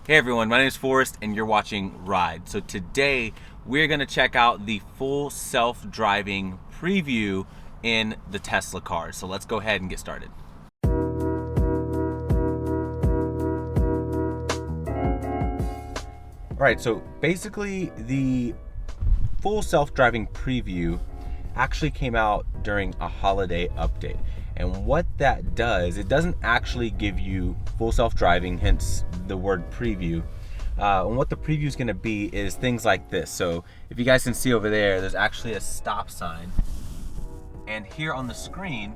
Hey everyone, my name is Forrest and you're watching Ride. So today we're going to check out the full self-driving preview in the Tesla car. So let's go ahead and get started. All right, so basically the full self-driving preview actually came out during a holiday update. And what that does, it doesn't actually give you full self-driving, hence the word preview. And what the preview is going to be is things like this. So if you guys can see over there, there's actually a stop sign. And here on the screen,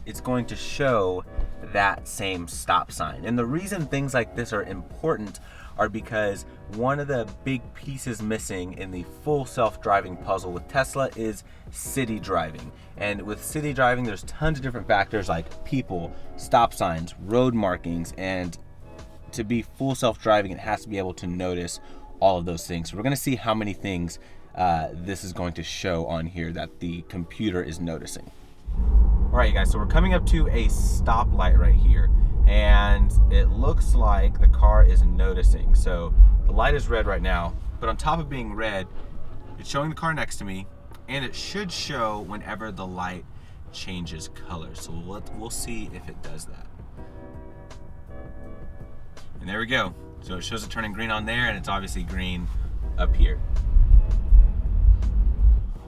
it's going to show that same stop sign. And the reason things like this are important are because one of the big pieces missing in the full self-driving puzzle with Tesla is city driving. And with city driving, there's tons of different factors like people, stop signs, road markings, and to be full self-driving, it has to be able to notice all of those things. So we're gonna see how many things this is going to show on here that the computer is noticing. All right, you guys, so we're coming up to a stoplight right here, and it looks like the car is noticing. So the light is red right now, but on top of being red, it's showing the car next to me, and it should show whenever the light changes color. So we'll see if it does that. And there we go. So it shows it turning green on there, and it's obviously green up here.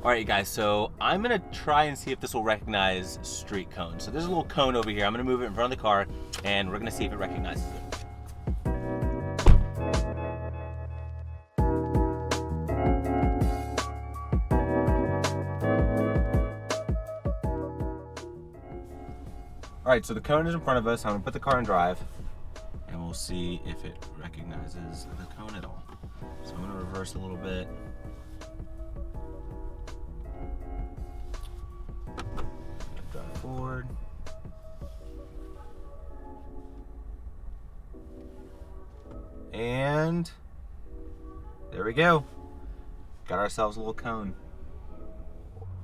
All right, you guys, so I'm gonna try and see if this will recognize street cones. So there's a little cone over here. I'm gonna move it in front of the car, and we're gonna see if it recognizes it. All right, so the cone is in front of us. I'm gonna put the car in drive, and we'll see if it recognizes the cone at all. So I'm gonna reverse a little bit. Drive forward. And there we go. Got ourselves a little cone.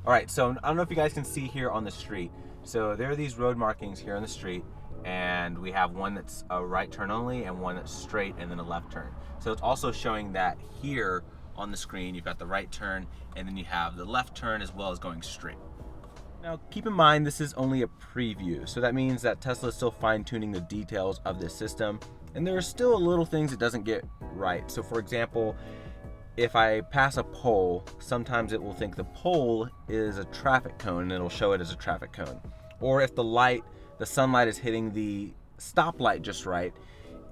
All right, so I don't know if you guys can see here on the street. So there are these road markings here on the street, and we have one that's a right turn only and one that's straight and then a left turn. So it's also showing that here on the screen, you've got the right turn and then you have the left turn as well as going straight. Now keep in mind, this is only a preview. So that means that Tesla is still fine tuning the details of this system. And there are still little things it doesn't get right. So for example, if I pass a pole, sometimes it will think the pole is a traffic cone and it'll show it as a traffic cone. Or if the sunlight is hitting the stoplight just right,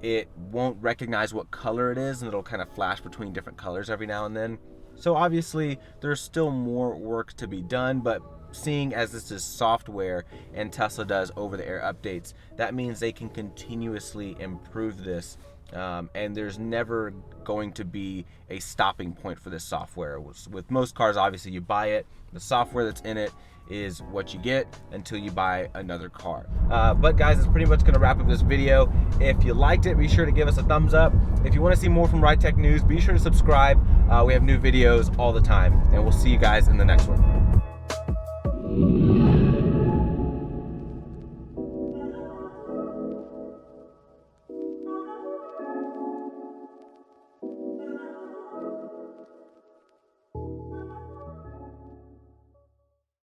it won't recognize what color it is and it'll kind of flash between different colors every now and then. So obviously there's still more work to be done, but seeing as this is software and Tesla does over-the-air updates, that means they can continuously improve this. And there's never going to be a stopping point for this software. With most cars, obviously you buy it, the software that's in it is what you get until you buy another car. But guys, that's pretty much gonna wrap up this video. If you liked it, be sure to give us a thumbs up. If you wanna see more from RideTechNews, be sure to subscribe. We have new videos all the time, and we'll see you guys in the next one.